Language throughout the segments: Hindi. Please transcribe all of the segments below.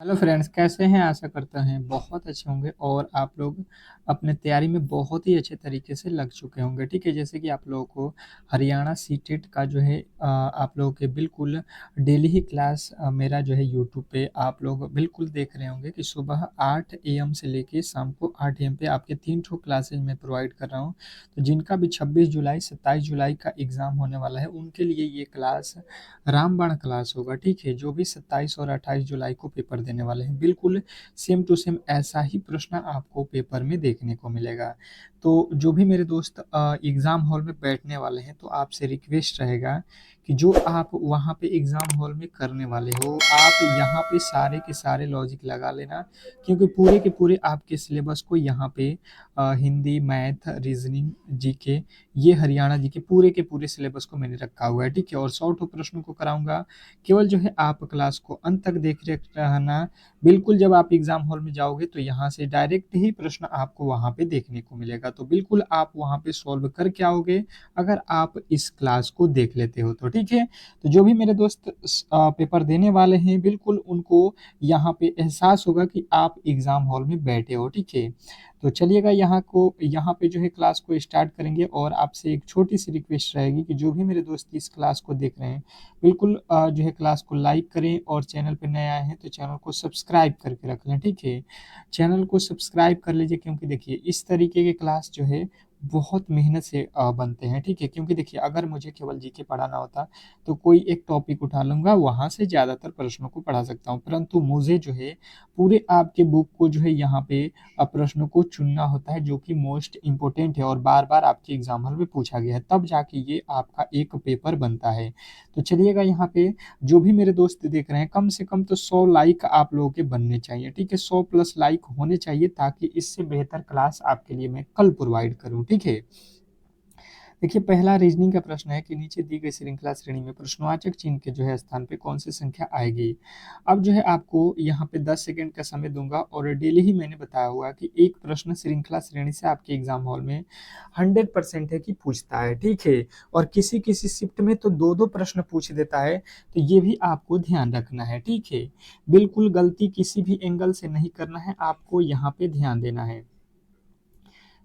हेलो फ्रेंड्स, कैसे हैं? आशा करते हैं बहुत अच्छे होंगे और आप लोग अपने तैयारी में बहुत ही अच्छे तरीके से लग चुके होंगे। ठीक है, जैसे कि आप लोगों को हरियाणा सीटेट का जो है आप लोगों के बिल्कुल डेली ही क्लास मेरा जो है यूट्यूब पे आप लोग बिल्कुल देख रहे होंगे कि सुबह 8 एम से लेके शाम को 8 एम पे आपके 3 ठो क्लासेज मैं प्रोवाइड कर रहा हूँ। तो जिनका भी 26 जुलाई 27 जुलाई का एग्ज़ाम होने वाला है उनके लिए ये क्लास रामबाण क्लास होगा। ठीक है, जो भी 27 और 28 जुलाई को पेपर देने वाले हैं बिल्कुल सेम टू सेम ऐसा ही प्रश्न आपको पेपर में देखने को मिलेगा। तो जो भी मेरे दोस्त एग्ज़ाम हॉल में बैठने वाले हैं तो आपसे रिक्वेस्ट रहेगा कि जो आप वहाँ पे एग्ज़ाम हॉल में करने वाले हो आप यहाँ पे सारे के सारे लॉजिक लगा लेना, क्योंकि पूरे के पूरे आपके सिलेबस को यहाँ पे हिंदी, मैथ, रीजनिंग, जीके, ये हरियाणा जी के पूरे सिलेबस को मैंने रखा हुआ है। ठीक है, और 100 ठो प्रश्नों को कराऊंगा। केवल जो है आप क्लास को अंत तक देख रहना। बिल्कुल जब आप एग्जाम हॉल में जाओगे तो यहाँ से डायरेक्ट ही प्रश्न आपको वहाँ पे देखने को मिलेगा, तो बिल्कुल आप वहाँ पे सॉल्व करके आओगे अगर आप इस क्लास को देख लेते हो तो। ठीक है, तो जो भी मेरे दोस्त पेपर देने वाले हैं बिल्कुल उनको यहाँ पे एहसास होगा कि आप एग्जाम हॉल में बैठे हो। ठीक है, तो चलिएगा यहाँ पे जो है क्लास को स्टार्ट करेंगे और आपसे एक छोटी सी रिक्वेस्ट रहेगी कि जो भी मेरे दोस्त इस क्लास को देख रहे हैं बिल्कुल जो है क्लास को लाइक करें और चैनल पे नए आए हैं तो चैनल को सब्सक्राइब करके रख लें। ठीक है, चैनल को सब्सक्राइब कर लीजिए, क्योंकि देखिए इस तरीके के क्लास जो है बहुत मेहनत से बनते हैं। ठीक है, क्योंकि देखिए अगर मुझे केवल जीके पढ़ाना होता तो कोई एक टॉपिक उठा लूंगा, वहां से ज्यादातर प्रश्नों को पढ़ा सकता हूँ, परंतु मुझे जो है पूरे आपके बुक को जो है यहाँ पे प्रश्नों को चुनना होता है जो कि मोस्ट इम्पोर्टेंट है और बार बार आपके एग्जाम हॉल में पूछा गया है, तब जाके ये आपका एक पेपर बनता है। तो चलिएगा यहाँ पे जो भी मेरे दोस्त देख रहे हैं कम से कम तो 100 लाइक आप लोगों के बनने चाहिए। ठीक है, 100 प्लस लाइक होने चाहिए ताकि इससे बेहतर क्लास आपके लिए मैं कल प्रोवाइड करूँ। ठीक है, देखिए पहला रीजनिंग का प्रश्न है कि नीचे दी गई श्रृंखला श्रेणी में प्रश्नवाचक चिन्ह के जो है स्थान पे कौन सी संख्या आएगी। अब जो है आपको यहाँ पे 10 सेकंड का समय दूंगा और डेली ही मैंने बताया हुआ कि एक प्रश्न श्रृंखला श्रेणी से आपके एग्जाम हॉल में 100% है कि पूछता है। ठीक है, और किसी किसी शिफ्ट में तो दो दो प्रश्न पूछ देता है, तो ये भी आपको ध्यान रखना है। ठीक है, बिल्कुल गलती किसी भी एंगल से नहीं करना है, आपको यहाँ पे ध्यान देना है,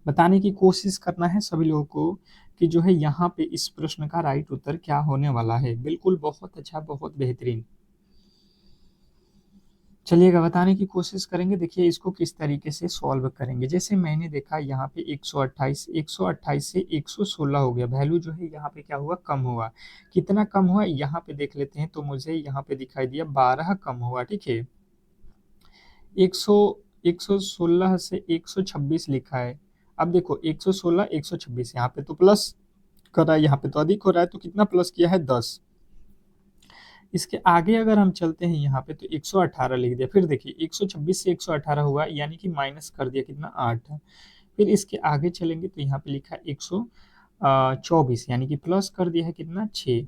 बताने की कोशिश करना है सभी लोगों को कि जो है यहाँ पे इस प्रश्न का राइट उत्तर क्या होने वाला है। बिल्कुल बहुत अच्छा, बहुत बेहतरीन। चलिएगा बताने की कोशिश करेंगे। देखिए इसको किस तरीके से सॉल्व करेंगे। जैसे मैंने देखा यहाँ पे 128 से 116 हो गया, वैल्यू जो है यहाँ पे क्या हुआ, कम हुआ। कितना कम हुआ यहाँ पे देख लेते हैं, तो मुझे यहाँ पे दिखाई दिया 12 कम हुआ। ठीक है, 100 116 से 126 लिखा है। अब देखो 116 126 यहाँ पे तो प्लस कर रहा है, यहाँ पे तो अधिक हो रहा है, तो कितना प्लस किया है, 10। इसके आगे अगर हम चलते हैं यहाँ पे तो 118 लिख दिया, फिर देखिए 126 से 118 हुआ यानी कि माइनस कर दिया कितना, 8। फिर इसके आगे चलेंगे तो यहाँ पे लिखा है 124 यानी कि प्लस कर दिया है कितना, 6।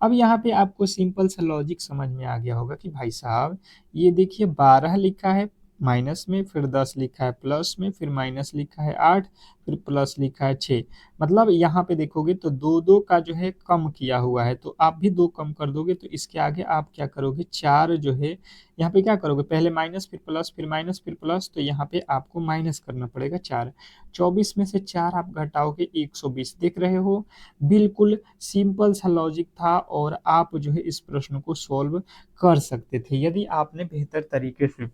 अब यहाँ पे आपको सिंपल सा लॉजिक समझ में आ गया होगा कि भाई साहब ये देखिए 12 लिखा है माइनस में, फिर 10 लिखा है प्लस में, फिर माइनस लिखा है 8, फिर प्लस लिखा है 6। मतलब यहाँ पे देखोगे तो दो दो का जो है कम किया हुआ है, तो आप भी दो कम कर दोगे तो इसके आगे आप क्या करोगे, 4 जो है यहाँ पे क्या करोगे, पहले माइनस फिर प्लस फिर माइनस फिर प्लस, तो यहाँ पे आपको माइनस करना पड़ेगा 4। 24 में से 4 आप घटाओगे 120, देख रहे हो। बिल्कुल सिंपल सा लॉजिक था और आप जो है इस प्रश्न को सॉल्व कर सकते थे यदि आपने बेहतर तरीके से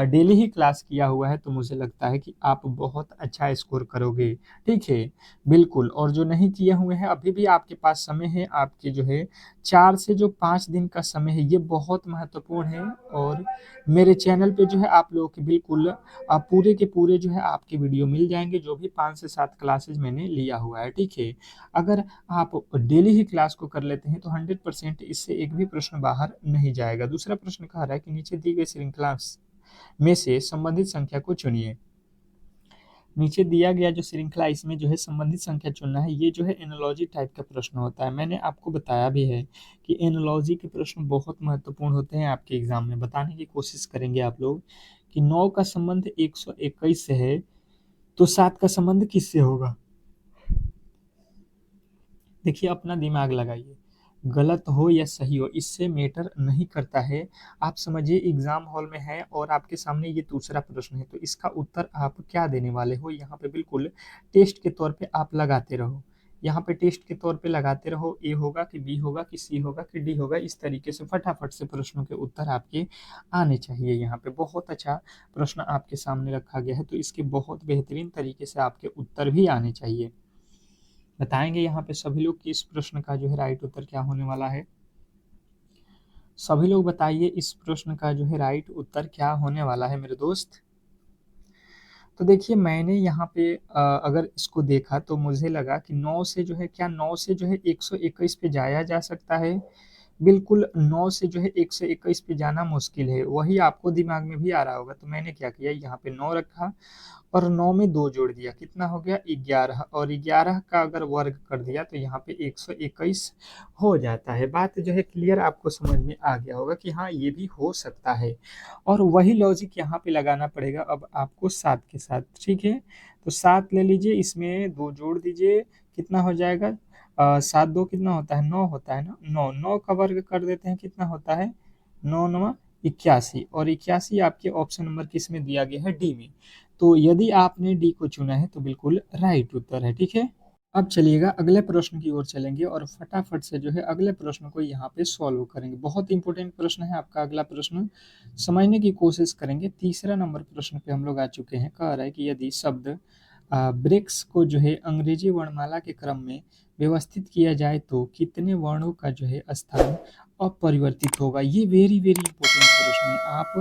डेली ही क्लास किया हुआ है, तो मुझे लगता है कि आप बहुत अच्छा स्कोर करोगे। ठीक है, बिल्कुल। और जो नहीं किए हुए हैं अभी भी आपके पास समय है, आपके जो है 4 से जो 5 दिन का समय है ये बहुत महत्वपूर्ण है। और मेरे चैनल पे जो है आप लोगों के बिल्कुल पूरे के पूरे जो है आपके वीडियो मिल जाएंगे, जो भी 5 से 7 क्लासेज मैंने लिया हुआ है। ठीक है, अगर आप डेली ही क्लास को कर लेते हैं तो 100% इससे एक भी प्रश्न बाहर नहीं जाएगा। दूसरा प्रश्न कह रहा है कि नीचे दी गई श्रृंखला में से संबंधित संख्या को चुनिए। नीचे दिया गया जो श्रृंखला इसमें जो है संबंधित संख्या चुनना है, ये जो है एनालॉजी टाइप का प्रश्न होता है। मैंने आपको बताया भी है कि एनालॉजी के प्रश्न बहुत महत्वपूर्ण होते हैं आपके एग्जाम में। बताने की कोशिश करेंगे आप लोग कि 9 का संबंध 121 से है तो 7 का संबंध किससे होगा। देखिए अपना दिमाग लगाइए, गलत हो या सही हो इससे मैटर नहीं करता है। आप समझिए एग्जाम हॉल में है और आपके सामने ये दूसरा प्रश्न है, तो इसका उत्तर आप क्या देने वाले हो यहाँ पे बिल्कुल टेस्ट के तौर पे आप लगाते रहो। यहाँ पे टेस्ट के तौर पे लगाते रहो, ए होगा कि बी होगा कि सी होगा कि डी होगा, इस तरीके से फटाफट से प्रश्नों के उत्तर आपके आने चाहिए। यहाँ पे बहुत अच्छा प्रश्न आपके सामने रखा गया है, तो इसके बहुत बेहतरीन तरीके से आपके उत्तर भी आने चाहिए। बताएंगे यहाँ पे सभी लोग कि इस प्रश्न का जो है राइट उत्तर क्या होने वाला है। सभी लोग बताइए इस प्रश्न का जो है राइट उत्तर क्या होने वाला है मेरे दोस्त। तो देखिए मैंने यहाँ पे अगर इसको देखा तो मुझे लगा कि 9 से जो है, क्या 9 से जो है 121 पे जाया जा सकता है? बिल्कुल 9 से जो है 121 पे जाना मुश्किल है, वही आपको दिमाग में भी आ रहा होगा। तो मैंने क्या किया, यहाँ पे 9 रखा और 9 में 2 जोड़ दिया, कितना हो गया 11, और 11 का अगर वर्ग कर दिया तो यहाँ पे 121 हो जाता है। बात जो है क्लियर आपको समझ में आ गया होगा कि हाँ ये भी हो सकता है, और वही लॉजिक यहाँ पे लगाना पड़ेगा अब आपको 7 के साथ। ठीक है, तो 7 ले लीजिए, इसमें 2 जोड़ दीजिए, कितना हो जाएगा 7 2 कितना होता है 9 होता है ना, 9 9 का वर्ग कर देते हैं, कितना होता है 9 9 81, और 81 आपके ऑप्शन नंबर किस में दिया गया है, डी में। तो यदि आपने डी को चुना है तो बिल्कुल राइट उत्तर है। ठीक है, अब चलिएगा अगले प्रश्न की ओर चलेंगे और फटाफट से जो है अगले प्रश्न को यहाँ पे सॉल्व करेंगे। बहुत इंपॉर्टेंट प्रश्न है आपका अगला प्रश्न, समझने की कोशिश करेंगे। तीसरा नंबर प्रश्न पे हम लोग आ चुके हैं। कह रहा है कि यदि शब्द ब्रिक्स को जो है अंग्रेजी वर्णमाला के क्रम में व्यवस्थित किया जाए तो कितने वर्णों का जो है स्थान अपरिवर्तित होगा। ये वेरी वेरी इंपॉर्टेंट प्रश्न है। आप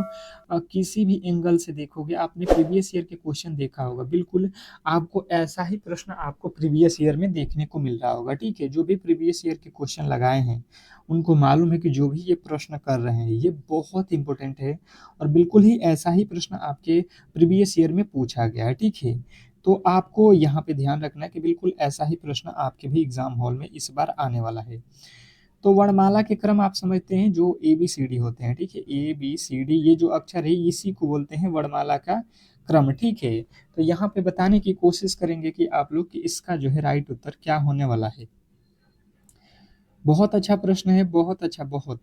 किसी भी एंगल से देखोगे, आपने प्रीवियस ईयर के क्वेश्चन देखा होगा, बिल्कुल आपको ऐसा ही प्रश्न आपको प्रीवियस ईयर में देखने को मिल रहा होगा। ठीक है, जो भी प्रीवियस ईयर के क्वेश्चन लगाए हैं उनको मालूम है कि जो भी ये प्रश्न कर रहे हैं ये बहुत इंपॉर्टेंट है, और बिल्कुल ही ऐसा ही प्रश्न आपके प्रीवियस ईयर में पूछा गया है। ठीक है, तो आपको यहाँ पे ध्यान रखना है कि बिल्कुल ऐसा ही प्रश्न आपके भी एग्जाम हॉल में इस बार आने वाला है। तो वर्णमाला के क्रम आप समझते हैं जो ए बी सी डी होते हैं। ठीक है, ए बी सी डी ये जो अक्षर है इसी को बोलते हैं वर्णमाला का क्रम। ठीक है, तो यहाँ पे बताने की कोशिश करेंगे कि आप लोग कि इसका जो है राइट उत्तर क्या होने वाला है। बहुत अच्छा प्रश्न है, बहुत अच्छा, बहुत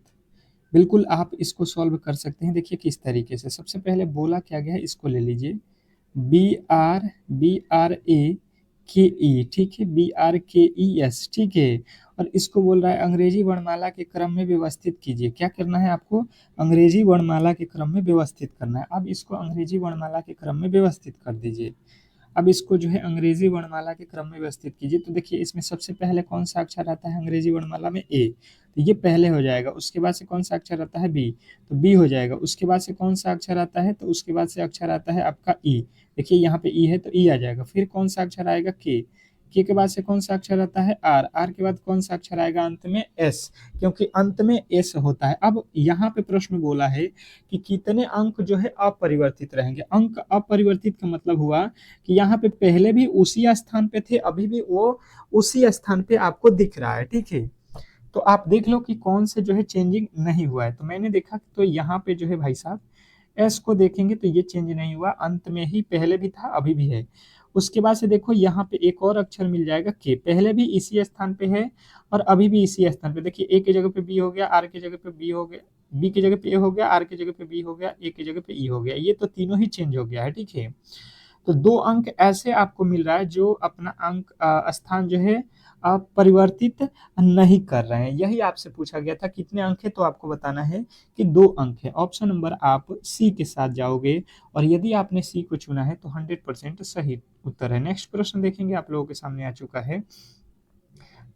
बिल्कुल आप इसको सॉल्व कर सकते हैं। देखिए किस तरीके से, सबसे पहले बोला क्या गया है, इसको ले लीजिए BRAKE। ठीक है, BRKES। ठीक है, और इसको बोल रहा है अंग्रेजी वर्णमाला के क्रम में व्यवस्थित कीजिए। क्या करना है आपको, अंग्रेजी वर्णमाला के क्रम में व्यवस्थित करना है। अब इसको अंग्रेजी वर्णमाला के क्रम में व्यवस्थित कर दीजिए। अब इसको जो है अंग्रेजी वर्णमाला के क्रम में व्यवस्थित कीजिए। तो देखिए इसमें सबसे पहले कौन सा अक्षर आता है अंग्रेजी वर्णमाला में, ए, तो ये पहले हो जाएगा। उसके बाद से कौन सा अक्षर आता है, बी, तो बी हो जाएगा। उसके बाद से कौन सा अक्षर आता है, तो उसके बाद से अक्षर आता है आपका ई। देखिए यहाँ पे ई है तो ई आ जाएगा। फिर कौन सा अक्षर आएगा, के के बाद से कौन सा अक्षर आता है, आर, आर के बाद कौन सा अक्षर आएगा अंत में, एस, क्योंकि अंत में एस होता है। अब यहाँ पे प्रश्न बोला है कि कितने अंक जो है अपरिवर्तित रहेंगे। अंक अपरिवर्तित का मतलब हुआ कि यहाँ पे पहले भी उसी स्थान पे थे, अभी भी वो उसी स्थान पे आपको दिख रहा है। ठीक है, तो आप देख लो कि कौन से जो है चेंजिंग नहीं हुआ है। तो मैंने देखा तो यहाँ पे जो है भाई साहब एस को देखेंगे तो ये चेंज नहीं हुआ, अंत में ही पहले भी था अभी भी है। उसके बाद से देखो यहाँ पे एक और अक्षर मिल जाएगा के, पहले भी इसी स्थान पे है और अभी भी इसी स्थान पे। देखिए ए की जगह पे बी हो गया, आर की जगह पे बी हो गया, बी की जगह पे ए हो गया, आर की जगह पे बी हो गया, ए की जगह पे ई हो गया। ये तो तीनों ही चेंज हो गया है। ठीक है, तो 2 अंक ऐसे आपको मिल रहा है जो अपना अंक स्थान जो है परिवर्तित नहीं कर रहे हैं। यही आपसे पूछा गया था कितने अंक है, तो आपको बताना है कि 2 अंक है। ऑप्शन नंबर आप सी के साथ जाओगे, और यदि आपने सी को चुना है तो 100% सही उत्तर है। नेक्स्ट प्रश्न देखेंगे, आप लोगों के सामने आ चुका है।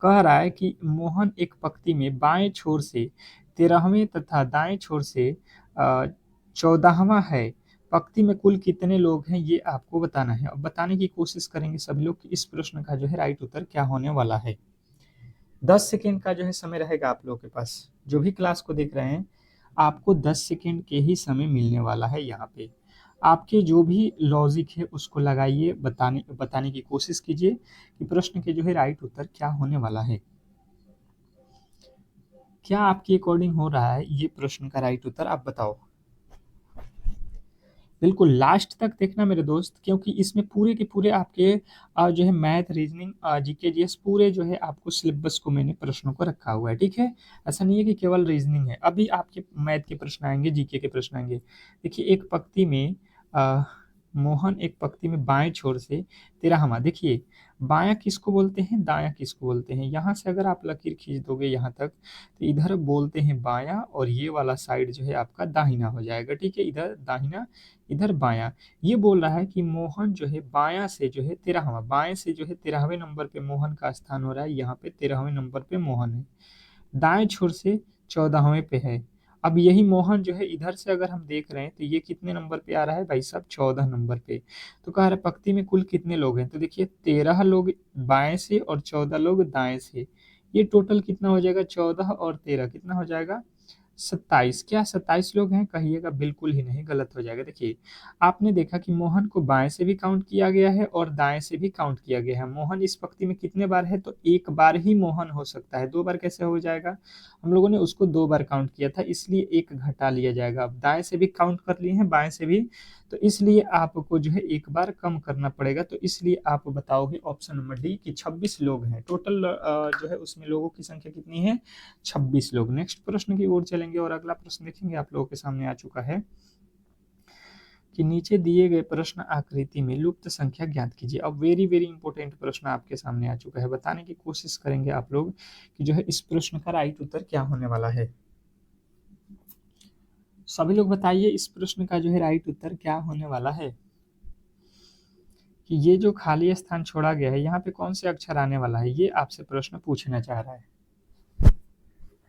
कह रहा है कि मोहन एक पंक्ति में बाएं छोर से 13वें तथा दाएं छोर से 14वां है। पंक्ति में कुल कितने लोग हैं ये आपको बताना है। अब बताने की कोशिश करेंगे सभी लोग कि इस प्रश्न का जो है राइट उत्तर क्या होने वाला है। 10 सेकेंड का जो है समय रहेगा आप लोगों के पास। जो भी क्लास को देख रहे हैं आपको 10 सेकेंड के ही समय मिलने वाला है। यहाँ पे आपके जो भी लॉजिक है उसको लगाइए, बताने की कोशिश कीजिए कि प्रश्न के जो है राइट उत्तर क्या होने वाला है। क्या आपके अकॉर्डिंग हो रहा है ये प्रश्न का राइट उत्तर, आप बताओ। बिल्कुल लास्ट तक देखना मेरे दोस्त, क्योंकि इसमें पूरे के पूरे आपके जो है मैथ, रीजनिंग, जीके, जीएस पूरे जो है आपको सिलेबस को मैंने प्रश्नों को रखा हुआ है, ठीक है? ऐसा नहीं है कि केवल रीजनिंग है। अभी आपके मैथ के प्रश्न आएँगे, जीके के प्रश्न आएँगे। देखिए एक पंक्ति में अ, मोहन एक पंक्ति में बाएँ छोर से तिरहुआ, देखिए बायाँ किसको बोलते हैं, दायाँ किसको बोलते हैं? यहाँ से अगर आप लकीर खींच दोगे यहाँ तक, तो इधर बोलते हैं बायाँ और ये वाला साइड जो है आपका दाहिना हो जाएगा, ठीक है? इधर दाहिना, इधर बायाँ। ये बोल रहा है कि मोहन जो है बायाँ से जो है तिरहुआ, बाएँ से जो है 13वें नंबर पे मोहन का स्थान हो रहा है, यहाँ पे 13वें नंबर पे मोहन है। दाएँ छोर से 14वें पे है। अब यही मोहन जो है इधर से अगर हम देख रहे हैं तो ये कितने नंबर पे आ रहा है भाई साहब, 14 नंबर पे। तो कह रहा है पंक्ति में कुल कितने लोग हैं? तो देखिए 13 लोग बाएँ से और 14 लोग दाएँ से। ये टोटल कितना हो जाएगा, 14 और 13 कितना हो जाएगा? 27। क्या 27 लोग हैं? कहिएगा बिल्कुल ही नहीं, गलत हो जाएगा। देखिए, आपने देखा कि मोहन को बाएँ से भी काउंट किया गया है और दाएँ से भी काउंट किया गया है। मोहन इस पंक्ति में कितने बार है? तो 1 बार ही मोहन हो सकता है, 2 बार कैसे हो जाएगा? हम लोगों ने उसको 2 बार काउंट किया था, इसलिए 1 घटा लिया जाएगा। अब दाएँ से भी काउंट कर लिए हैं, बाएँ से भी, तो इसलिए आपको जो है 1 बार कम करना पड़ेगा। तो इसलिए आप बताओगे ऑप्शन नंबर डी कि 26 लोग हैं। टोटल जो है उसमें लोगों की संख्या कितनी है? 26 लोग। नेक्स्ट प्रश्न की ओर चलेंगे और अगला प्रश्न देखेंगे, आप लोगों के सामने आ चुका है कि नीचे दिए गए प्रश्न आकृति में लुप्त संख्या ज्ञात कीजिए। अब वेरी वेरी इंपॉर्टेंट प्रश्न आपके सामने आ चुका है। बताने की कोशिश करेंगे आप लोग कि जो है इस प्रश्न का राइट उत्तर क्या होने वाला है। सभी लोग बताइए इस प्रश्न का जो है राइट उत्तर क्या होने वाला है, कि ये जो खाली स्थान छोड़ा गया है यहाँ पे कौन से अक्षर आने वाला है, ये आपसे प्रश्न पूछना चाह रहा है।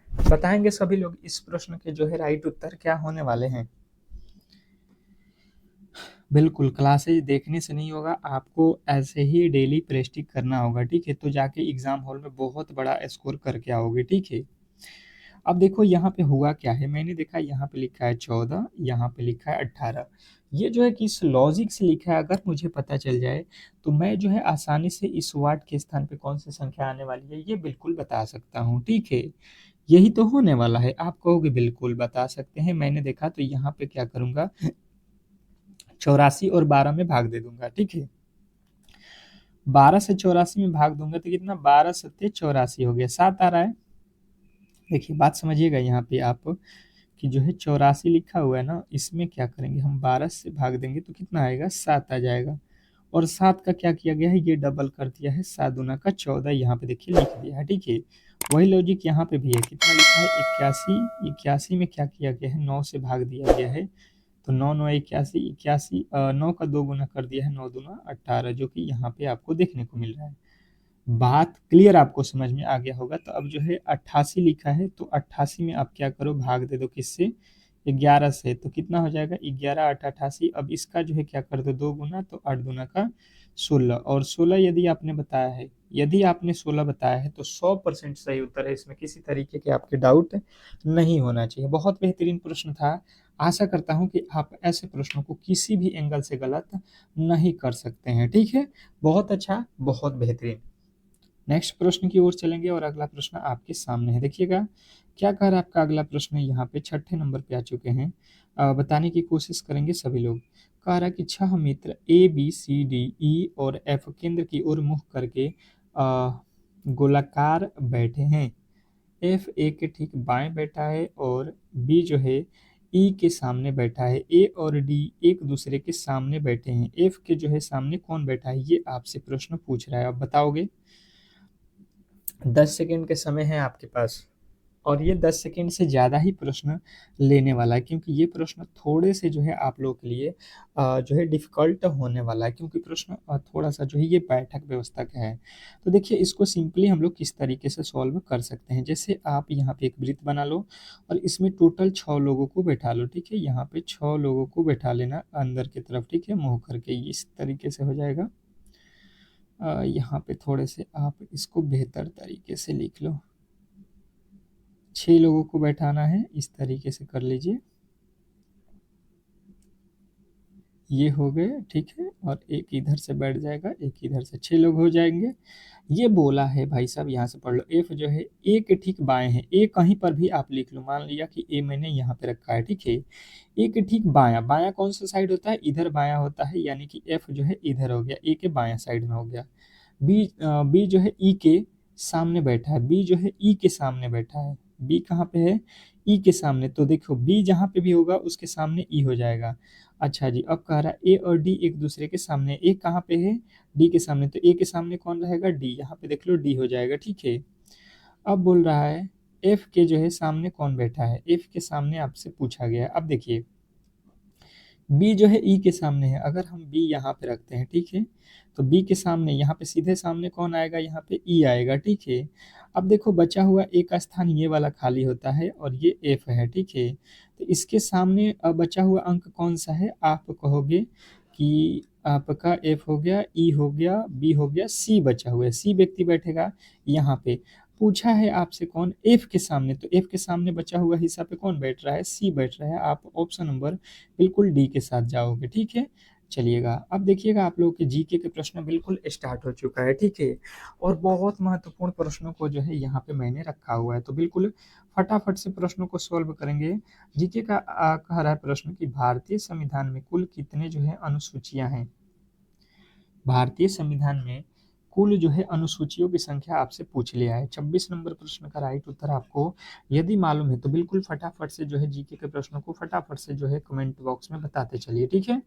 बताएंगे सभी लोग इस प्रश्न के जो है राइट उत्तर क्या होने वाले हैं। बिल्कुल, क्लासेज देखने से नहीं होगा, आपको ऐसे ही डेली प्रैक्टिस करना होगा, ठीक है? तो जाके एग्ज़ाम हॉल में बहुत बड़ा स्कोर करके आओगे, ठीक है? अब देखो यहाँ पे हुआ क्या है, मैंने देखा यहाँ पे लिखा है 14, यहाँ पे लिखा है 18। ये जो है किस लॉजिक से लिखा है अगर मुझे पता चल जाए, तो मैं जो है आसानी से इस वाट के स्थान पे कौन सी संख्या आने वाली है, ये बिल्कुल बता सकता हूँ, ठीक है? यही तो होने वाला है। आप कहोगे बिल्कुल बता सकते हैं, मैंने देखा तो यहाँ पे क्या करूँगा, 84 और 12 में भाग दे दूंगा, ठीक है? 12 से 84 में भाग दूंगा तो कितना, 12 सत्ते 84 हो गया, 7 आ रहा है। देखिए बात समझिएगा यहाँ पे आप, कि जो है 84 लिखा हुआ है ना, इसमें क्या करेंगे हम, 12 से भाग देंगे तो कितना आएगा, 7 आ जाएगा। और 7 का क्या किया गया है, ये डबल कर दिया है, 7 दूना का 14 यहाँ पे देखिए लिख दिया है, ठीक है? वही लॉजिक यहाँ पे भी है, कितना लिखा है, 81। 81 में क्या किया गया है, 9 से भाग दिया गया है, तो 9 9 81, 81 9 का 2 गुना कर दिया है, 9 दूना 18, जो कि यहाँ पे आपको देखने को मिल रहा है। बात क्लियर आपको समझ में आ गया होगा। तो अब जो है 88 लिखा है, तो 88 में आप क्या करो, भाग दे दो किससे, 11 से, तो कितना हो जाएगा, 11 8 88। अब इसका जो है क्या कर दो, 2 गुना, तो 8 दूना का 16, और 16 यदि आपने बताया है, यदि आपने 16 बताया है तो 100% सही उत्तर है, इसमें किसी तरीके के आपके डाउट नहीं होना चाहिए। बहुत बेहतरीन प्रश्न था। आशा करता हूँ कि आप ऐसे प्रश्नों को किसी भी एंगल से गलत नहीं कर सकते हैं, ठीक है? बहुत अच्छा, बहुत बेहतरीन। नेक्स्ट प्रश्न की ओर चलेंगे और अगला प्रश्न आपके सामने है, देखिएगा क्या कह रहा है आपका अगला प्रश्न। यहाँ पे 6ठे नंबर पे आ चुके हैं। बताने की कोशिश करेंगे सभी लोग। कह रहा है कि 6 मित्र A B C D E और एफ केंद्र की ओर मुख करके गोलाकार बैठे हैं। एफ ए के ठीक बाएं बैठा है और बी जो है ई के सामने बैठा है। ए और डी एक दूसरे के सामने बैठे हैं। एफ के जो है सामने कौन बैठा है, ये आपसे प्रश्न पूछ रहा है, आप बताओगे। 10 सेकंड के समय है आपके पास, और ये 10 सेकंड से ज़्यादा ही प्रश्न लेने वाला है, क्योंकि ये प्रश्न थोड़े से जो है आप लोग के लिए जो है डिफ़िकल्ट होने वाला है, क्योंकि प्रश्न थोड़ा-सा जो है ये बैठक व्यवस्था का है। तो देखिए इसको सिंपली हम लोग किस तरीके से सॉल्व कर सकते हैं। जैसे आप यहाँ पे एक वृत्त बना लो और इसमें टोटल 6 लोगों को बैठा लो, ठीक है? यहाँ पे 6 लोगों को बैठा लेना अंदर की तरफ, ठीक है? मुँह करके इस तरीके से हो जाएगा। यहाँ पे थोड़े से आप इसको बेहतर तरीके से लिख लो। 6 लोगों को बैठाना है, इस तरीके से कर लीजिए। ये हो गए, ठीक है? और एक इधर से बैठ जाएगा, एक इधर से, 6 लोग हो जाएंगे। ये बोला है भाई साहब, यहाँ से पढ़ लो, एफ जो है ए के ठीक बाएं है। ए कहीं पर भी आप लिख लो, मान लिया कि ए मैंने यहाँ पे रखा है, ठीक है। ए के ठीक बायां, बायां कौन सा साइड होता है, इधर बायां होता है, यानी कि एफ जो है इधर हो गया, ए के बायां साइड में हो गया। बी जो है ई के सामने बैठा है, बी जो है ई के सामने बैठा है, बी कहाँ पे है, ई के सामने। तो देखो बी जहाँ पे भी होगा उसके सामने ई हो जाएगा। अच्छा जी, अब कह रहा है ए और डी एक दूसरे के सामने, ए कहाँ पे है, डी के सामने, तो ए के सामने कौन रहेगा, डी, यहाँ पे देख लो डी हो जाएगा, ठीक है। अब बोल रहा है एफ के जो है सामने कौन बैठा है, एफ के सामने आपसे पूछा गया है। अब देखिए बी जो है ई के सामने है, अगर हम बी यहाँ पे रखते हैं, ठीक है, तो बी के सामने यहाँ पे सीधे सामने कौन आएगा, यहाँ पे ई आएगा, ठीक है। अब देखो बचा हुआ ए का स्थान ये वाला खाली होता है और ये एफ है, ठीक है। तो इसके सामने अब बचा हुआ अंक कौन सा है, आप कहोगे कि आपका एफ हो गया, ई हो गया, बी हो गया, सी बचा हुआ है, सी व्यक्ति बैठेगा यहाँ पे। पूछा है आपसे कौन, एफ के सामने, तो एफ के सामने बचा हुआ हिस्सा पे कौन बैठ रहा है, सी बैठ रहा है। आप ऑप्शन नंबर बिल्कुल डी के साथ जाओगे, ठीक है। चलिएगा अब देखिएगा, आप लोगों के जीके के प्रश्न बिल्कुल स्टार्ट हो चुका है, ठीक है। और बहुत महत्वपूर्ण प्रश्नों को जो है यहाँ पे मैंने रखा हुआ है, तो बिल्कुल फटाफट से प्रश्नों को सॉल्व करेंगे। जीके का कह रहा है प्रश्न कि भारतीय संविधान में कुल कितने जो है अनुसूचियां हैं। भारतीय संविधान में कुल जो है अनुसूचियों की संख्या आपसे पूछ लिया है। 26 नंबर प्रश्न का राइट उत्तर आपको यदि मालूम है तो बिल्कुल फटाफट से जो है जीके के प्रश्नों को फटाफट से जो है कमेंट बॉक्स में बताते चलिए, ठीक है।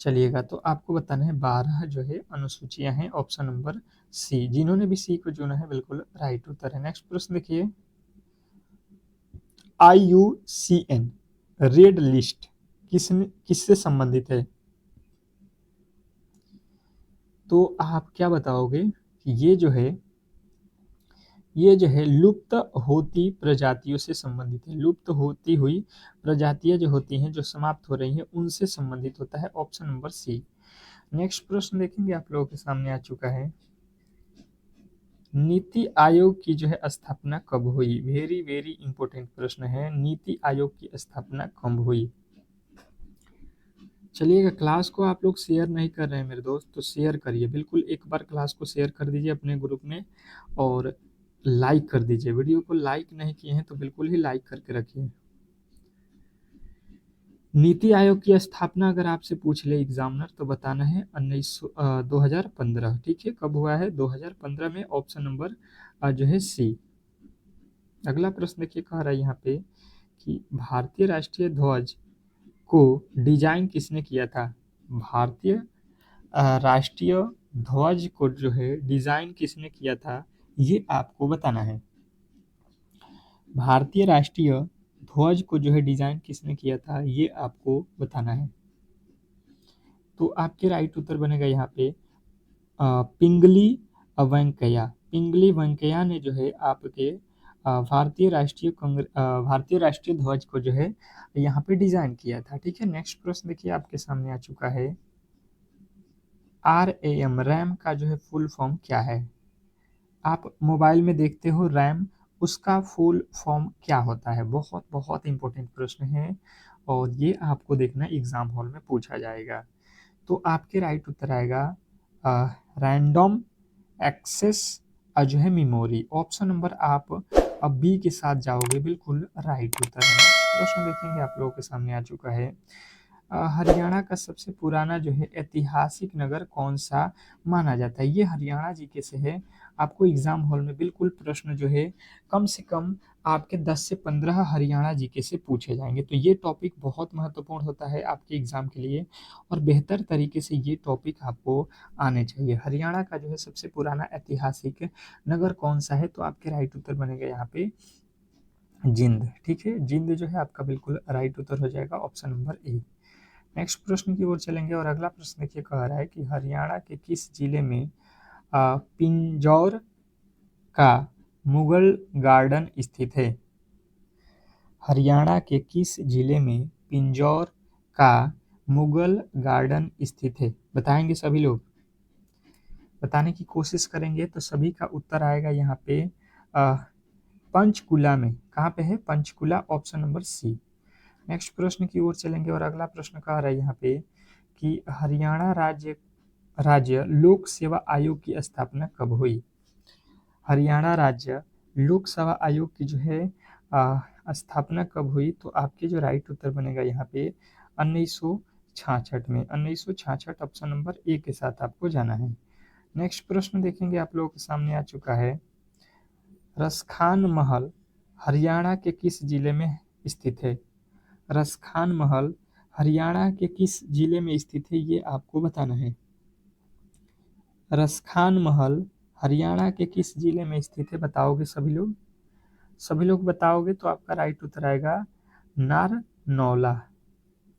चलिएगा, तो आपको बताना है 12 जो है अनुसूचियां हैं, ऑप्शन नंबर सी। जिन्होंने भी सी को चुना है बिल्कुल राइट उत्तर है। नेक्स्ट प्रश्न देखिए, IUCN रेड लिस्ट किससे संबंधित है। तो आप क्या बताओगे कि ये जो है लुप्त होती प्रजातियों से संबंधित है। लुप्त होती हुई प्रजातियां जो होती हैं, जो समाप्त हो रही हैं, उनसे संबंधित होता है, ऑप्शन नंबर सी। नेक्स्ट प्रश्न देखेंगे, आप लोगों के सामने आ चुका है, नीति आयोग की जो है स्थापना कब हुई। वेरी वेरी इंपॉर्टेंट प्रश्न है, नीति आयोग की स्थापना कब हुई। चलिएगा, क्लास को आप लोग शेयर नहीं कर रहे हैं मेरे दोस्त, तो शेयर करिए, बिल्कुल एक बार क्लास को शेयर कर दीजिए अपने ग्रुप में, और लाइक कर दीजिए। वीडियो को लाइक नहीं किए हैं तो बिल्कुल ही लाइक करके रखिए। नीति आयोग की स्थापना अगर आपसे पूछ ले एग्जामिनर तो बताना है 2015, ठीक है। कब हुआ है, 2015 में, ऑप्शन नंबर जो है सी। अगला प्रश्न देखिए, कह रहा है यहाँ पे कि भारतीय राष्ट्रीय ध्वज को डिजाइन किसने किया था। भारतीय राष्ट्रीय ध्वज को जो है डिजाइन किसने किया था, ये आपको बताना है। भारतीय राष्ट्रीय ध्वज को जो है डिजाइन किसने किया था, ये आपको बताना है। तो आपके राइट उत्तर बनेगा यहाँ पे पिंगली वेंकैया। पिंगली वेंकैया ने जो है आपके भारतीय राष्ट्रीय ध्वज को जो है यहाँ पे डिजाइन किया था, ठीक है। नेक्स्ट प्रश्न देखिए, आपके सामने आ चुका है, RAM रैम का जो है फुल फॉर्म क्या है। आप मोबाइल में देखते हो रैम, उसका फुल फॉर्म क्या होता है। बहुत बहुत इंपॉर्टेंट प्रश्न है और ये आपको देखना एग्जाम हॉल में पूछा जाएगा। तो आपके राइट उत्तर आएगा रैंडम एक्सेस जो है मेमोरी। ऑप्शन नंबर आप अब बी के साथ जाओगे, बिल्कुल राइट उत्तर है। प्रश्न देखेंगे, आप लोगों के सामने आ चुका है, हरियाणा का सबसे पुराना जो है ऐतिहासिक नगर कौन सा माना जाता है। ये हरियाणा जीके से है, आपको एग्जाम हॉल में बिल्कुल प्रश्न जो है कम से कम आपके 10 से 15 हरियाणा जीके से पूछे जाएंगे। तो ये टॉपिक बहुत महत्वपूर्ण होता है आपके एग्जाम के लिए, और बेहतर तरीके से ये टॉपिक आपको आने चाहिए। हरियाणा का जो है सबसे पुराना ऐतिहासिक नगर कौन सा है, तो आपके राइट उत्तर बनेगा यहाँ पे जिंद, ठीक है। जिंद जो है आपका बिल्कुल राइट उत्तर हो जाएगा, ऑप्शन नंबर ए। नेक्स्ट प्रश्न की ओर चलेंगे, और अगला प्रश्न देखिए, कह रहा है कि हरियाणा के किस जिले में पिंजौर का मुगल गार्डन स्थित है। हरियाणा के किस जिले में पिंजौर का मुगल गार्डन स्थित है, बताएंगे सभी लोग, बताने की कोशिश करेंगे। तो सभी का उत्तर आएगा यहाँ पे पंचकुला में। कहाँ पे है, Panchkula, option number C. Next प्रश्न की ओर चलेंगे, और अगला प्रश्न कह रहा है यहाँ पे कि हरियाणा राज्य राज्य लोक सेवा आयोग की स्थापना कब हुई? हरियाणा राज्य लोक सेवा आयोग की जो है स्थापना कब हुई? तो आपके जो राइट उत्तर बनेगा यहाँ पे 1966 में। 1966 ऑप्शन नंबर ए के साथ आपको जाना है। नेक्स्ट प्रश्न देखेंगे, आप लोगों के सामने आ चुका है। रसखान महल हरियाणा के किस जिले में स्थित है? रसखान महल हरियाणा के किस जिले में स्थित है, ये आपको बताना है। रसखान महल हरियाणा के किस जिले में स्थित है, बताओगे सभी लोग? सभी लोग बताओगे तो आपका राइट उत्तर आएगा नारनौला,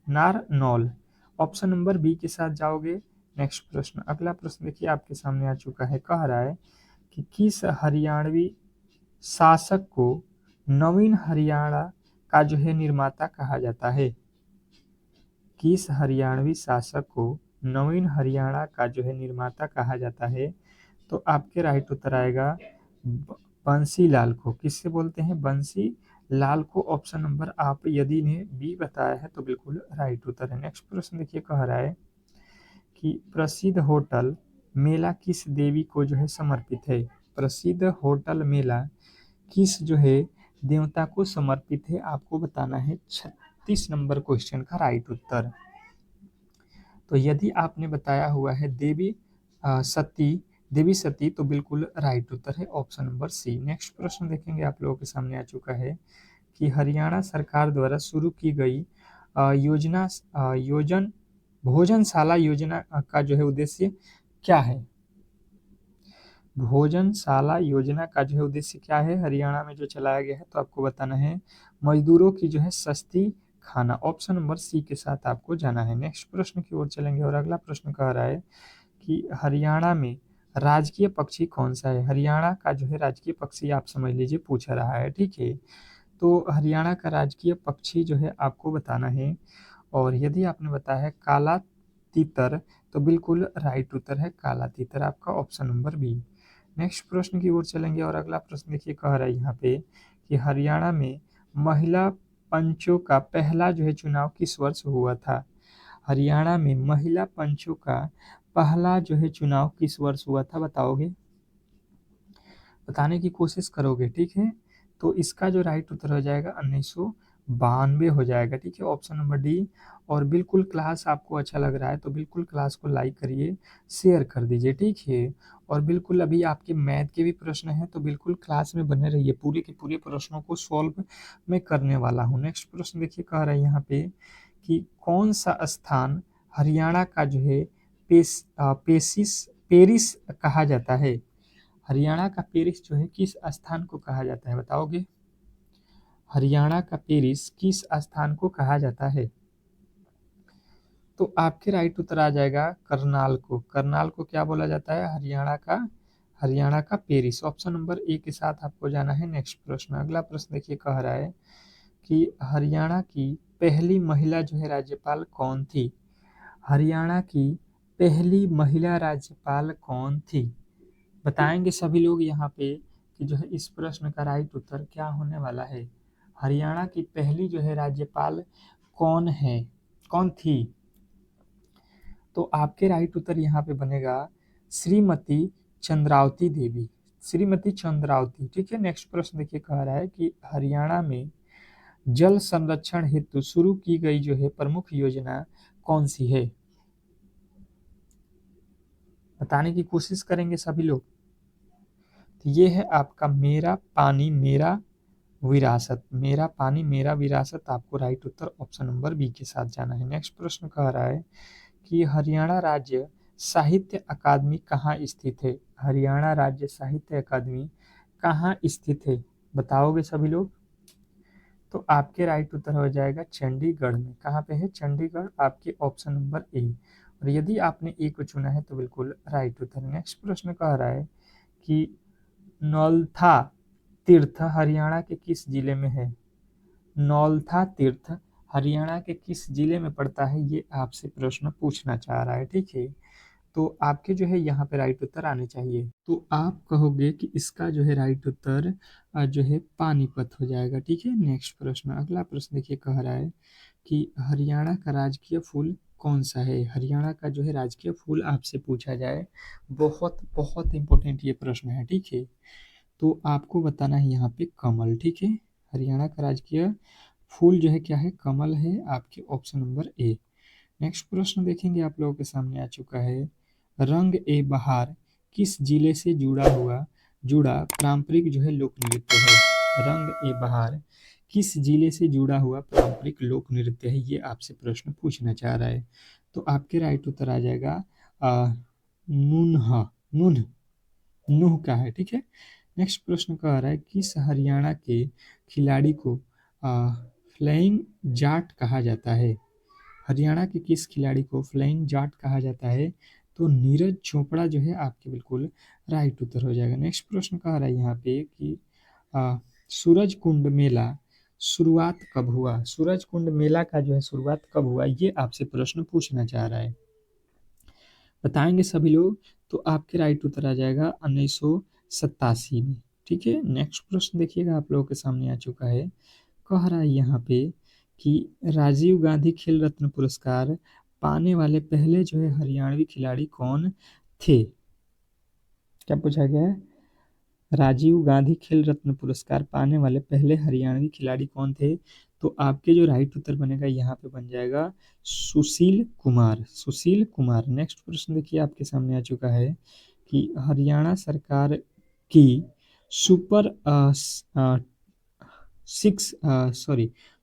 नारनौल। ऑप्शन नंबर बी के साथ जाओगे। नेक्स्ट प्रश्न, अगला प्रश्न देखिए आपके सामने आ चुका है। कह रहा है कि किस हरियाणवी शासक को नवीन हरियाणा का जो है निर्माता कहा जाता है? किस हरियाणवी शासक को नवीन हरियाणा का जो है निर्माता कहा जाता है? तो आपके राइट उत्तर आएगा बंसी लाल को। किससे बोलते हैं? बंसी लाल को। ऑप्शन नंबर आप यदि ने बी बताया है तो बिल्कुल राइट उत्तर है। नेक्स्ट प्रश्न देखिए, कह रहा है कि प्रसिद्ध होटल मेला किस देवी को जो है समर्पित है? प्रसिद्ध होटल मेला किस जो है देवता को समर्पित है, आपको बताना है। 36 नंबर क्वेश्चन का राइट उत्तर। तो यदि आपने बताया हुआ है देवी सती तो बिल्कुल राइट उत्तर है ऑप्शन नंबर सी। नेक्स्ट प्रश्न देखेंगे, आप लोगों के सामने आ चुका है कि हरियाणा सरकार द्वारा शुरू की गई योजना योजन भोजनशाला योजना का जो है उद्देश्य क्या है? भोजनशाला योजना का जो है उद्देश्य क्या है हरियाणा में जो चलाया गया है? तो आपको बताना है मजदूरों की जो है सस्ती खाना। ऑप्शन नंबर सी के साथ आपको जाना है। नेक्स्ट प्रश्न की ओर चलेंगे और अगला प्रश्न कह रहा है कि हरियाणा में राजकीय पक्षी कौन सा है? हरियाणा का जो है राजकीय पक्षी आप समझ लीजिए पूछ रहा है, ठीक है। तो हरियाणा का राजकीय पक्षी जो है आपको बताना है, और यदि आपने बताया है काला तीतर तो बिल्कुल राइट उत्तर है काला तीतर, आपका ऑप्शन नंबर बी। नेक्स्ट प्रश्न की ओर चलेंगे और अगला प्रश्न देखिए, कह रहा है यहाँ पे कि हरियाणा में महिला पंचों का पहला जो है चुनाव किस वर्ष हुआ था? हरियाणा में महिला पंचों का पहला जो है चुनाव किस वर्ष हुआ था, बताओगे? बताने की कोशिश करोगे, ठीक है। तो इसका जो राइट उत्तर हो जाएगा 1992 हो जाएगा, ठीक है, ऑप्शन नंबर डी। और बिल्कुल क्लास आपको अच्छा लग रहा है तो बिल्कुल क्लास को लाइक करिए, शेयर कर दीजिए, ठीक है। और बिल्कुल अभी आपके मैथ के भी प्रश्न हैं तो बिल्कुल क्लास में बने रहिए, पूरे के पूरे प्रश्नों को सॉल्व मैं करने वाला हूँ। नेक्स्ट प्रश्न देखिए, कह रहा है यहाँ पे कि कौन सा स्थान हरियाणा का जो है पेरिस कहा जाता है? हरियाणा का पेरिस जो है किस स्थान को कहा जाता है, बताओगे? हरियाणा का पेरिस किस स्थान को कहा जाता है? तो आपके राइट उत्तर आ जाएगा करनाल को। करनाल को क्या बोला जाता है? हरियाणा का पेरिस। ऑप्शन नंबर ए के साथ आपको जाना है। नेक्स्ट प्रश्न, अगला प्रश्न देखिए, कह रहा है कि हरियाणा की पहली महिला जो है राज्यपाल कौन थी? हरियाणा की पहली महिला राज्यपाल कौन थी? बताएंगे सभी लोग यहाँ पे कि जो है इस प्रश्न का राइट उत्तर क्या होने वाला है। हरियाणा की पहली जो है राज्यपाल कौन है, कौन थी? तो आपके राइट उत्तर यहाँ पे बनेगा श्रीमती चंद्रावती देवी, श्रीमती चंद्रावती, ठीक है। नेक्स्ट प्रश्न देखिए, कह रहा है कि हरियाणा में जल संरक्षण हेतु शुरू की गई जो है प्रमुख योजना कौन सी है? बताने की कोशिश करेंगे सभी लोग। तो ये है आपका मेरा पानी मेरा विरासत, मेरा पानी मेरा विरासत, आपको राइट उत्तर ऑप्शन नंबर बी के साथ जाना है। नेक्स्ट प्रश्न कह रहा है कि हरियाणा राज्य साहित्य अकादमी कहाँ स्थित है? हरियाणा राज्य साहित्य अकादमी कहाँ स्थित है, बताओगे सभी लोग? तो आपके राइट उत्तर हो जाएगा चंडीगढ़ में। कहाँ पे है? चंडीगढ़, आपके ऑप्शन नंबर ए। और यदि आपने ए को चुना है तो बिल्कुल राइट उत्तर। नेक्स्ट प्रश्न कह रहा है कि नौलथा तीर्थ हरियाणा के किस जिले में है? नौलथा तीर्थ हरियाणा के किस जिले में पड़ता है, ये आपसे प्रश्न पूछना चाह रहा है, ठीक है। तो आपके जो है यहाँ पे राइट उत्तर आने चाहिए। तो आप कहोगे कि इसका जो है राइट उत्तर जो है पानीपत हो जाएगा, ठीक है। नेक्स्ट प्रश्न, अगला प्रश्न देखिए, कह रहा है कि हरियाणा का राजकीय फूल कौन सा है? हरियाणा का जो है राजकीय फूल आपसे पूछा जाए, बहुत बहुत इंपॉर्टेंट ये प्रश्न है, ठीक है। तो आपको बताना है यहाँ पे कमल, ठीक है। हरियाणा का राजकीय फूल जो है क्या है? कमल है, आपके ऑप्शन नंबर ए। नेक्स्ट प्रश्न देखेंगे, आप लोगों के सामने आ चुका है। रंग ए बहार किस जिले से जुड़ा पारंपरिक जो है लोक नृत्य है? रंग ए बहार किस जिले से जुड़ा हुआ पारंपरिक लोक नृत्य है? ये आपसे प्रश्न पूछना चाह रहा है। तो आपके राइट उत्तर आ जाएगा नून्हा, नूह का है, ठीक है। नेक्स्ट प्रश्न कह रहा है, किस हरियाणा के खिलाड़ी को फ्लाइंग जाट कहा जाता है? हरियाणा के किस खिलाड़ी को फ्लाइंग जाट कहा जाता है? तो नीरज चोपड़ा जो है आपके बिल्कुल राइट उत्तर हो जाएगा। नेक्स्ट प्रश्न कह रहा है यहाँ पे कि सूरज कुंड मेला शुरुआत कब हुआ? सूरज कुंड मेला का जो है शुरुआत कब हुआ, ये आपसे प्रश्न पूछना चाह रहा है। बताएंगे सभी लोग, तो आपके राइट उत्तर आ जाएगा 1987 में, ठीक है। नेक्स्ट प्रश्न देखिएगा, आप लोगों के सामने आ चुका है। कह रहा है यहाँ पे कि राजीव गांधी खेल रत्न पुरस्कार पाने वाले पहले जो है हरियाणवी खिलाड़ी कौन थे? क्या पूछा गया है? राजीव गांधी खेल रत्न पुरस्कार पाने वाले पहले हरियाणवी खिलाड़ी कौन थे? तो आपके जो राइट उत्तर बनेगा यहाँ पे बन जाएगा सुशील कुमार, सुशील कुमार। नेक्स्ट प्रश्न देखिए, आपके सामने आ चुका है कि हरियाणा सरकार की सुपर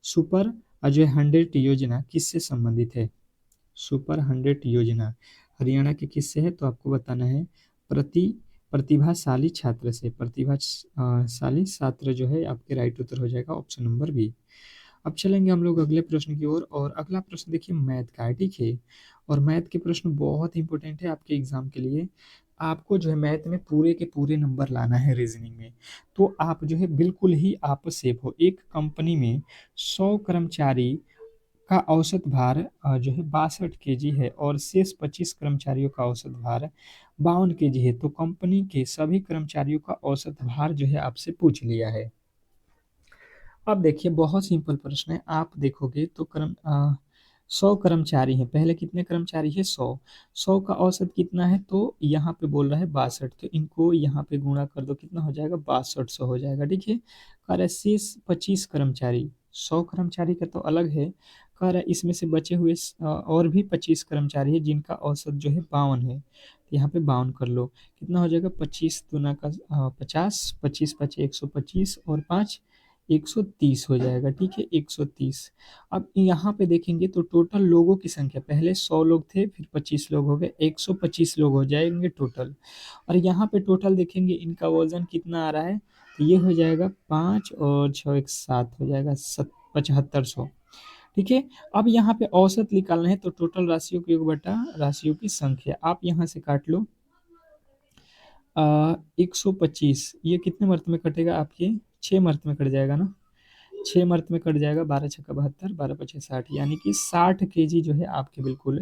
सुपर जो 100 योजना किससे संबंधित है? सुपर 100 योजना हरियाणा के किससे है? तो आपको बताना है प्रतिभाशाली छात्र से। प्रतिभाशाली छात्र जो है आपके राइट उत्तर हो जाएगा ऑप्शन नंबर बी। अब चलेंगे हम लोग अगले प्रश्न की ओर, और अगला प्रश्न देखिए मैथ का है, ठीक है। और मैथ के प्रश्न बहुत इंपॉर्टेंट है आपके एग्जाम के लिए। आपको जो है मैथ में पूरे के पूरे नंबर लाना है रीजनिंग में। तो आप जो है बिल्कुल ही आप सेफ हो। एक कंपनी में 100 कर्मचारी का औसत भार जो है 62 केजी है, और शेष 25 कर्मचारियों का औसत भार 52 केजी है। तो कंपनी के सभी कर्मचारियों का औसत भार जो है आपसे पूछ लिया है। अब देखिए बहुत सिंपल प्रश्न है। आप देखोगे तो 100 कर्मचारी हैं, पहले कितने कर्मचारी है? 100। 100 का औसत कितना है? तो यहाँ पे बोल रहा है 62, तो इनको यहाँ पे गुणा कर दो, कितना हो जाएगा? 6200 हो जाएगा, ठीक है। कह रहा है शेष 25 कर्मचारी, 100 कर्मचारी का तो अलग है। कह रहा है इसमें से बचे हुए और भी 25 कर्मचारी है जिनका औसत जो है 52 है। तो यहाँ पे 52 कर लो, कितना हो जाएगा? 25 दूना का 50, 25 पचे 125 और 5 130 हो जाएगा, ठीक है। 130। अब यहाँ पे देखेंगे तो टोटल लोगों की संख्या, पहले 100 लोग थे, फिर 25 लोग हो गए, 125 लोग हो जाएंगे टोटल। और यहाँ पे टोटल देखेंगे इनका वजन कितना आ रहा है? तो ये हो जाएगा 5 और 6 एक 7 हो जाएगा 7500, ठीक है। अब यहाँ पे औसत निकालना है, तो टोटल राशियों के योग बटा राशियों की संख्या, आप यहाँ से काट लो। 125 ये कितने मर्त में कटेगा आपके? 6 मर्त में कट जाएगा ना, 6 मर्त में कट जाएगा। 12 छक्का 72, 12 पचे 60, यानी कि 60 केजी जो है आपके बिल्कुल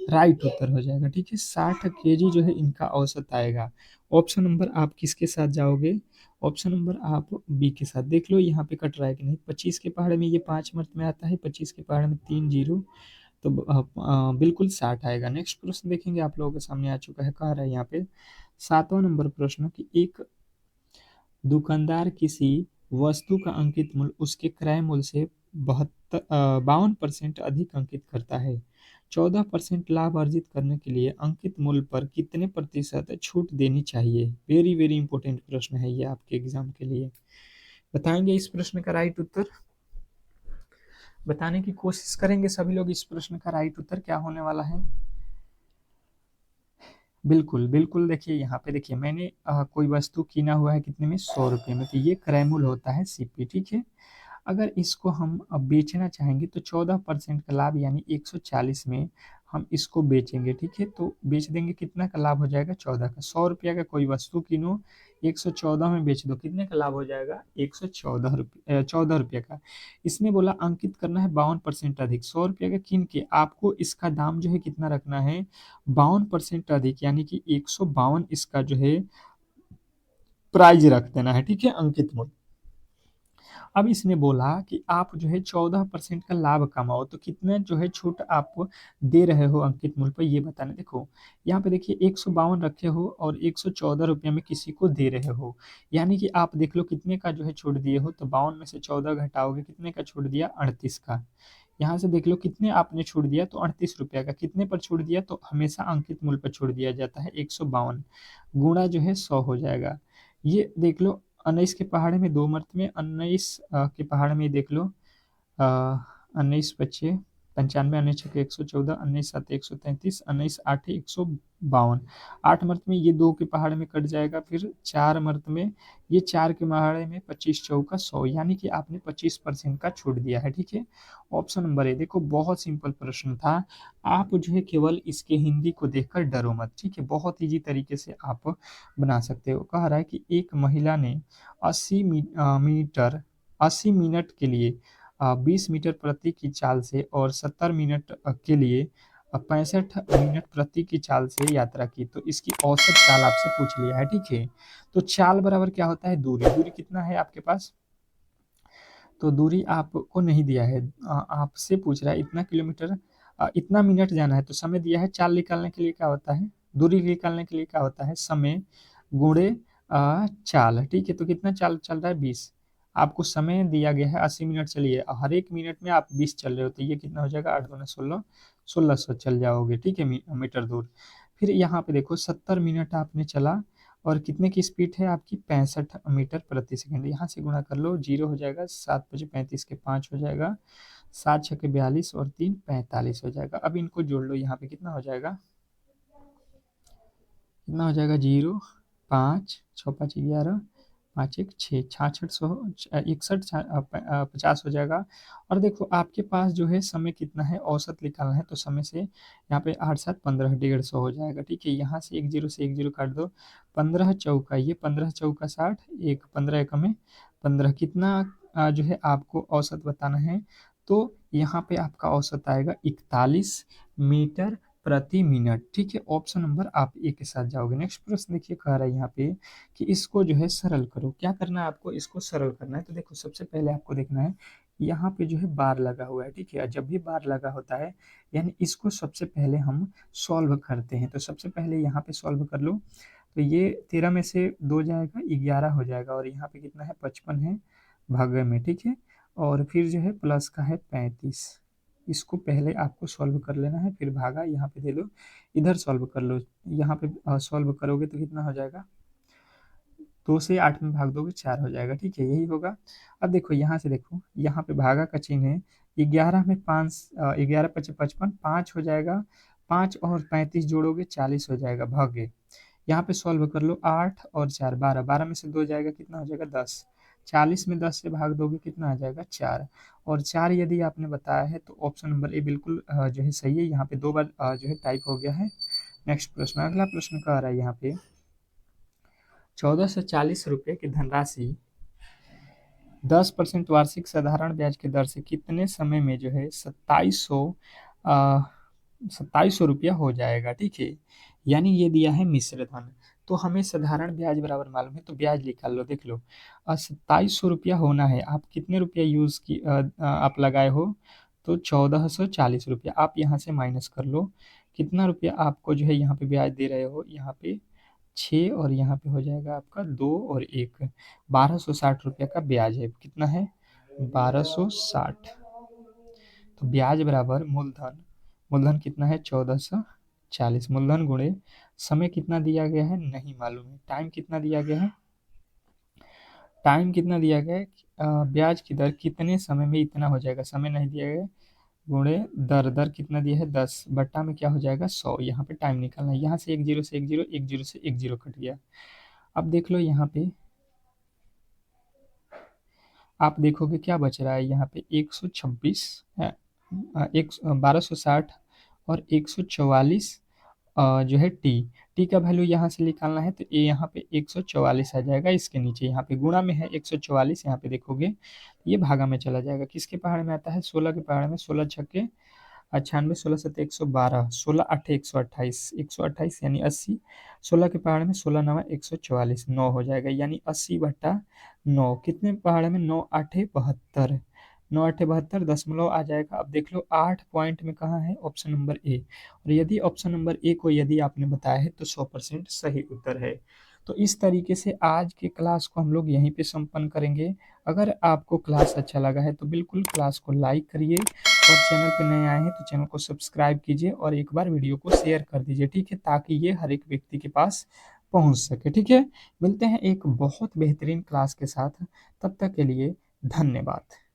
राइट उत्तर हो जाएगा, ठीक है। 60 केजी जो है इनका औसत आएगा। ऑप्शन नंबर आप किसके साथ जाओगे? ऑप्शन नंबर आप बी के साथ। देख लो यहाँ पे कट रहा है कि नहीं। 25 के पहाड़ में ये 5 मर्त में आता है, 25 के पहाड़ में 3 जीरो, तो बिल्कुल 60 आएगा। नेक्स्ट प्रश्न देखेंगे, आप लोगों के सामने आ चुका है। कह रहा है यहाँ पे 7वां नंबर प्रश्न कि एक दुकानदार किसी वस्तु का अंकित मूल्य उसके क्रय मूल्य से 52% अधिक अंकित करता है। 14% लाभ अर्जित करने के लिए अंकित मूल्य पर कितने प्रतिशत छूट देनी चाहिए? वेरी वेरी इंपॉर्टेंट प्रश्न है ये आपके एग्जाम के लिए। बताएंगे इस प्रश्न का राइट उत्तर? बताने की कोशिश करेंगे सभी लोग इस प्रश्न का राइट उत्तर क्या होने वाला है। बिल्कुल बिल्कुल, देखिए यहाँ पे देखिए मैंने कोई वस्तु कीना हुआ है कितने में? 100 रुपये में, तो ये क्रय मूल्य होता है सीपी, ठीक है। अगर इसको हम अब बेचना चाहेंगे तो 14% का लाभ यानी 140 में हम इसको बेचेंगे, ठीक है। तो बेच देंगे, कितना का लाभ हो जाएगा? 14 का। 100 रुपया का कोई वस्तु किनो, 114 में बेच दो, कितने का लाभ हो जाएगा? 114 रुपये, 14 रुपये का। इसने बोला अंकित करना है 52% अधिक। 100 रुपये का कीन के आपको इसका दाम जो है कितना रखना है? 52% अधिक, यानी कि 152 इसका जो है प्राइज रख देना है, ठीक है, अंकित मूल्य। अब इसने बोला कि आप जो है 14% का लाभ कमाओ, तो कितने जो है छूट आप दे रहे हो अंकित मूल्य पर, ये बताना। देखो यहाँ पे देखिए 152 रखे हो और 114 रुपये में किसी को दे रहे हो, यानी कि आप देख लो कितने का जो है छूट दिए हो। तो 52 में से 14 घटाओगे, कितने का छूट दिया, 38 का। यहाँ से देख लो कितने आपने छूट दिया, तो 38 रुपये का। कितने पर छूट दिया, तो हमेशा अंकित मूल्य पर छूट दिया जाता है 152, गुणा जो है 100 हो जाएगा। ये देख लो 19 के पहाड़े में 2 मर्त में, 19 के पहाड़ में देख लो 19 बच्चे 95, 19 6 114, 19 7 133, 19 8 152। 8 मर्त में ये 2 के पहाड़ में कट जाएगा, फिर 4 मर्त में ये 4 के पहाड़े में 25 चौका 100, यानी कि आपने 25% का छूट दिया है। ठीक है, ऑप्शन नंबर ए। देखो बहुत सिंपल प्रश्न था, आप जो है केवल इसके हिंदी को देखकर डरो मत। ठीक है, बहुत ईजी तरीके से आप बना सकते हो। कह रहा है कि एक महिला ने 80 मिनट के लिए 20 मीटर प्रति की चाल से और 70 मिनट के लिए 65 मिनट प्रति की चाल से यात्रा की, तो इसकी औसत चाल आपसे पूछ लिया है। ठीक है, तो चाल बराबर क्या होता है, दूरी। दूरी कितना है आपके पास, तो दूरी आपको नहीं दिया है, आपसे पूछ रहा है इतना किलोमीटर, इतना मिनट जाना है, तो समय दिया है। चाल निकालने के लिए क्या होता है, दूरी निकालने के लिए क्या होता है, समय गुणे चाल। ठीक है, तो कितना चाल चल रहा है, 20। आपको समय दिया गया है 80 मिनट चलिए, हर एक मिनट में आप 20 चल रहे हो, तो ये कितना हो जाएगा, 8 दूना 16, 1600 चल जाओगे। ठीक है, मीटर दूर। फिर यहाँ पे देखो 70 मिनट आपने चला, और कितने की स्पीड है आपकी, 65 मीटर प्रति सेकंड। यहाँ से गुणा कर लो, 0 हो जाएगा, 7 × 5 = 35 के 5 हो जाएगा, 7 × 6 = 42 और 3 = 45 हो जाएगा। अब इनको जोड़ लो, यहाँ पे कितना हो जाएगा, कितना हो जाएगा, 0 5 6 5 11 5 1 6 66 61 50 हो जाएगा। और देखो आपके पास जो है समय कितना है, औसत निकालना है, तो समय से यहाँ पे 8 7 15 150 हो जाएगा। ठीक है, यहाँ से एक जीरो से एक जीरो काट दो, 15 चौका, ये 15 चौका 60, एक 15 एकम में 15, कितना जो है आपको औसत बताना है, तो यहाँ पे आपका औसत आएगा 41 मीटर प्रति मिनट। ठीक है, ऑप्शन नंबर आप ए के साथ जाओगे। नेक्स्ट प्रश्न देखिए, कह रहा है यहाँ पे कि इसको जो है सरल करो। क्या करना है आपको, इसको सरल करना है। तो देखो सबसे पहले आपको देखना है, यहाँ पे जो है बार लगा हुआ है। ठीक है, जब भी बार लगा होता है, यानी इसको सबसे पहले हम सॉल्व करते हैं। तो सबसे पहले यहाँ पे सॉल्व कर लो, तो ये 13 में से 2 जाएगा, 11 हो जाएगा, और यहाँ पे कितना है, 55 है भागे में। ठीक है, और फिर जो है प्लस का है 35, इसको पहले आपको सॉल्व कर लेना है, फिर भागा यहाँ पे दे दो, इधर सॉल्व कर लो। यहाँ पे सॉल्व करोगे तो कितना हो जाएगा, 2 से 8 में भाग दोगे 4 हो जाएगा। ठीक है, यही होगा। अब देखो यहाँ से, देखो यहाँ पे भागा का चिन्ह है, 11 में 5, 11 × 5 = 55, 5 हो जाएगा, 5 और 35 जोड़ोगे 40 हो जाएगा, भागे। यहाँ पे सॉल्व कर लो, 8 और 4 12, 12 में से 2 जाएगा, कितना हो जाएगा, 10। 40 में 10 से भाग दोगे, कितना आ जाएगा, 4। और 4 यदि आपने बताया है, तो ऑप्शन नंबर ए बिल्कुल जो है सही है। यहाँ पे 2 बार जो है टाइप हो गया है। नेक्स्ट प्रश्न, अगला प्रश्न कह रहा है यहाँ पे, 1440 रुपये की धनराशि 10% वार्षिक साधारण ब्याज की दर से कितने समय में जो है 2700 रुपया हो जाएगा। ठीक है, यानी ये दिया है मिश्र धन, तो हमें साधारण ब्याज बराबर मालूम है, तो ब्याज निकाल लो। देख लो 2700 रुपया होना है, आप कितने रुपया यूज की आप लगाए हो, तो 1440 रुपया। आप यहाँ से माइनस कर लो, कितना रुपया आपको जो है यहाँ पे ब्याज दे रहे हो, यहाँ पे 6, और यहाँ पे हो जाएगा आपका 2 और 1, 1260 रुपया का ब्याज है। कितना है, 1260। तो ब्याज बराबर मूलधन, मूलधन कितना है, 1440, मूलधन गुणे समय कितना दिया गया है, नहीं मालूम है। टाइम कितना दिया गया है, टाइम कितना दिया गया है, ब्याज की दर कितने समय में इतना हो जाएगा, समय नहीं दिया गया, गुणे दर, दर कितना दिया है, 10, बट्टा में क्या हो जाएगा, 100। यहाँ पे टाइम निकालना है, यहाँ से एक जीरो से एक जीरो, एक जीरो से एक जीरो कट गया। अब देख लो यहाँ पे, आप देखोगे क्या बच रहा है, यहाँ पे 126 है, 1260 और 144 जो है टी, टी का वैल्यू यहाँ से निकालना है, तो ये यहाँ पे 144 आ जाएगा। इसके नीचे यहाँ पे गुणा में है 144, यहाँ पे देखोगे ये भागा में चला जाएगा। किसके पहाड़ में आता है, 16 के पहाड़ में, 16 छक्के 98, 16 7 112, 16 8 128, 128 यानी 80, 16 के पहाड़ में 16 9 144, 9 हो जाएगा यानी 80/9। कितने पहाड़ में? 9 8 72, 9 8 72 दशमलव आ जाएगा। अब देख लो 8 पॉइंट में कहाँ है? Option number A. और यदि ऑप्शन नंबर ए को यदि आपने बताया है तो 100% सही उत्तर है। तो इस तरीके से आज के क्लास को हम लोग यहीं पे संपन्न करेंगे। अगर आपको क्लास अच्छा लगा है तो बिल्कुल क्लास को लाइक करिए, और चैनल पे नए आए हैं तो चैनल को सब्सक्राइब कीजिए और एक बार वीडियो को शेयर कर दीजिए, ठीक है, ताकि ये हर एक व्यक्ति के पास पहुंच सके, ठीक है। मिलते हैं एक बहुत बेहतरीन क्लास के साथ, तब तक के लिए धन्यवाद।